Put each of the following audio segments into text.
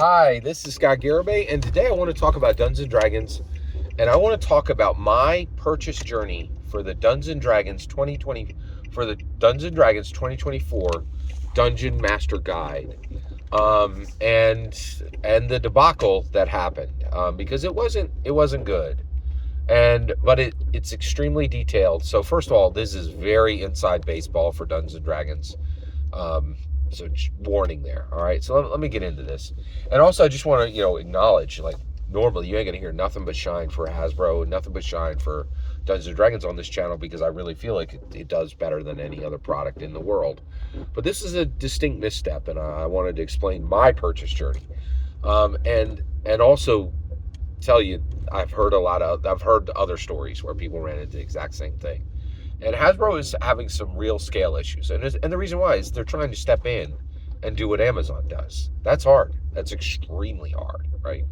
Hi, this is Scott Garibay, and today I want to talk about Dungeons and Dragons, and I want to talk about my purchase journey for the Dungeons and Dragons 2020 for the Dungeons and Dragons 2024 Dungeon Master Guide, and the debacle that happened, because it wasn't good, but it's extremely detailed. So first of all, this is very inside baseball for Dungeons and Dragons. Um, so warning there. All right. So let me get into this. And also, I just want to, acknowledge, like, normally you ain't going to hear nothing but shine for Hasbro, nothing but shine for Dungeons and Dragons on this channel, because I really feel like it does better than any other product in the world. But this is a distinct misstep, and I wanted to explain my purchase journey. And also tell you, I've heard other stories where people ran into the exact same thing. And Hasbro is having some real scale issues. And the reason why is they're trying to step in and do what Amazon does. That's hard. That's extremely hard, right?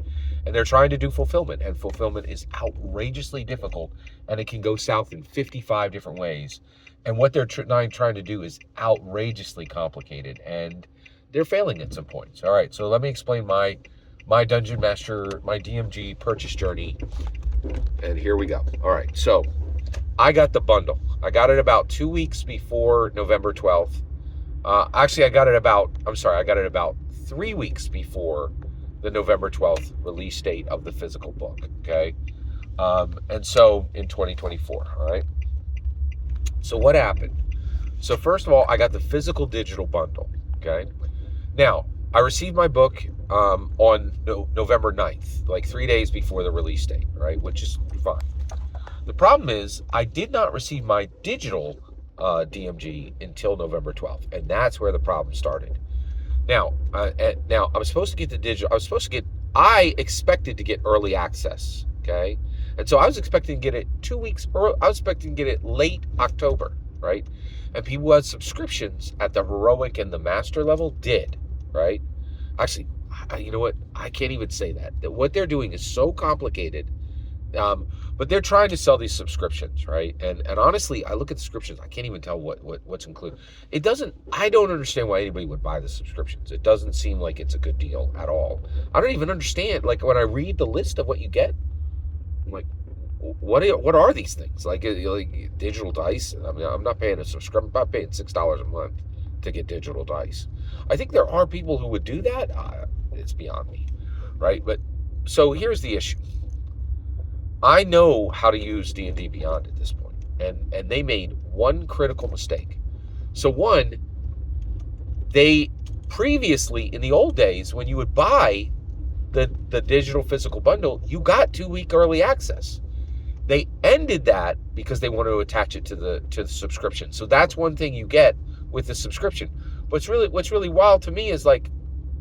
And they're trying to do fulfillment, and fulfillment is outrageously difficult, and it can go south in 55 different ways. And what they're trying to do is outrageously complicated, and they're failing at some points. All right, so let me explain my Dungeon Master, my DMG purchase journey, and here we go. All right, so I got the bundle. I got it about 2 weeks before November 12th. Actually, I got it about 3 weeks before the November 12th release date of the physical book. Okay. And so in 2024. All right. So what happened? So first of all, I got the physical digital bundle. Okay. Now, I received my book on November 9th, like 3 days before the release date, right? Which is fine. The problem is I did not receive my digital DMG until November 12th, and that's where the problem started. Now, I was supposed to get the digital. I expected to get early access, okay? And so I was expecting to get it 2 weeks early. I was expecting to get it late October, right? And people who had subscriptions at the heroic and the master level did, right? Actually, you know what? I can't even say that. What they're doing is so complicated. But they're trying to sell these subscriptions, right? And honestly, I look at the subscriptions, I can't even tell what's included. I don't understand why anybody would buy the subscriptions. It doesn't seem like it's a good deal at all. I don't even understand, like, when I read the list of what you get, I'm like, what are these things? Like digital dice? I mean, I'm not paying a subscription. I'm not paying $6 a month to get digital dice. I think there are people who would do that. It's beyond me, right? But so here's the issue. I know how to use D&D Beyond at this point, and they made one critical mistake. So one, they previously, in the old days, when you would buy the digital physical bundle, you got 2 week early access. They ended that because they want to attach it to the subscription. So that's one thing you get with the subscription. What's really wild to me is, like,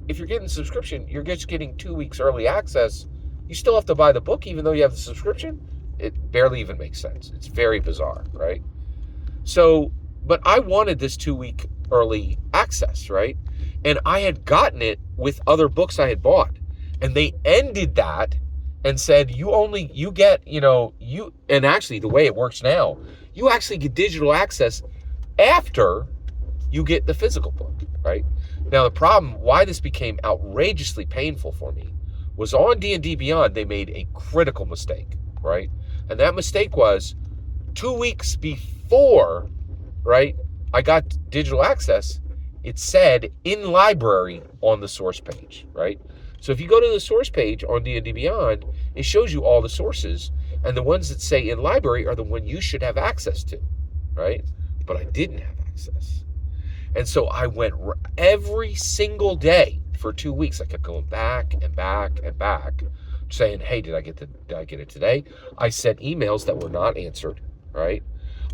if you're getting a subscription, you're just getting 2 weeks early access. You still have to buy the book even though you have the subscription. It barely even makes sense. It's very bizarre, right? So, but I wanted this 2 week early access, right? And I had gotten it with other books I had bought. And they ended that and said, and actually the way it works now, you actually get digital access after you get the physical book, right? Now, the problem, why this became outrageously painful for me, was on D&D Beyond, they made a critical mistake, right? And that mistake was 2 weeks before, right, I got digital access, it said in library on the source page, right? So if you go to the source page on D&D Beyond, it shows you all the sources, and the ones that say in library are the one you should have access to, right? But I didn't have access. And so I went every single day for 2 weeks. I kept going back and back and back, saying, hey, did I get it today? I sent emails that were not answered, right?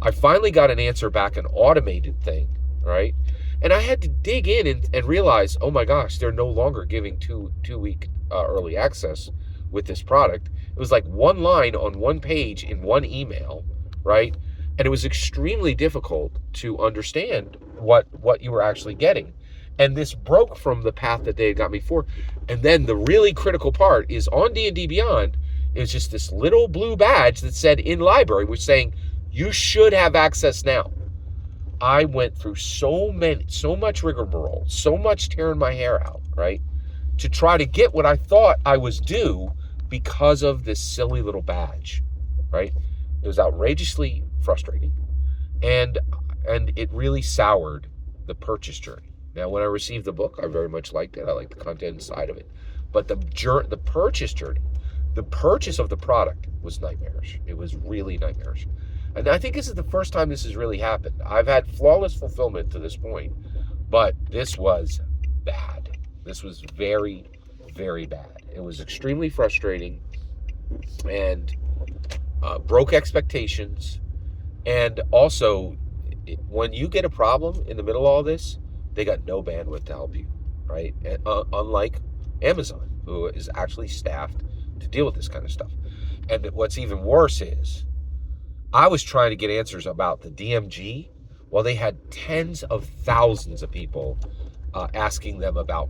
I finally got an answer back, an automated thing, right? And I had to dig in and realize, oh my gosh, they're no longer giving two week early access with this product. It was like one line on one page in one email, right? And it was extremely difficult to understand what you were actually getting. And this broke from the path that they had got me for. And then the really critical part is on D&D Beyond, it was just this little blue badge that said in library, which saying you should have access now. I went through so much rigmarole, so much tearing my hair out, right, to try to get what I thought I was due because of this silly little badge, right? It was outrageously frustrating, and it really soured the purchase journey. Now, when I received the book, I very much liked it. I liked the content inside of it, but the purchase journey, the purchase of the product was nightmarish. It was really nightmarish. And I think this is the first time this has really happened. I've had flawless fulfillment to this point, but this was bad. This was very, very bad. It was extremely frustrating and broke expectations. And also, when you get a problem in the middle of all this, they got no bandwidth to help you, right? And, unlike Amazon, who is actually staffed to deal with this kind of stuff. And what's even worse is, I was trying to get answers about the DMG while they had tens of thousands of people asking them about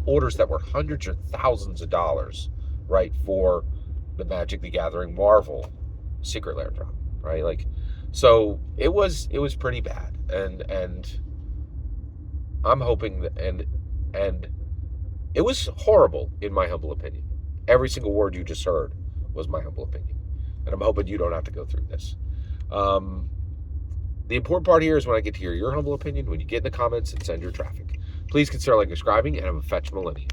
orders that were hundreds or thousands of dollars, right, for the Magic the Gathering Marvel Secret Lair drop, right? Like, so it was pretty bad, and I'm hoping that, and it was horrible in my humble opinion. Every single word you just heard was my humble opinion. And I'm hoping you don't have to go through this. The important part here is when I get to hear your humble opinion, when you get in the comments and send your traffic. Please consider like subscribing, and I'm a Fetch Millennium.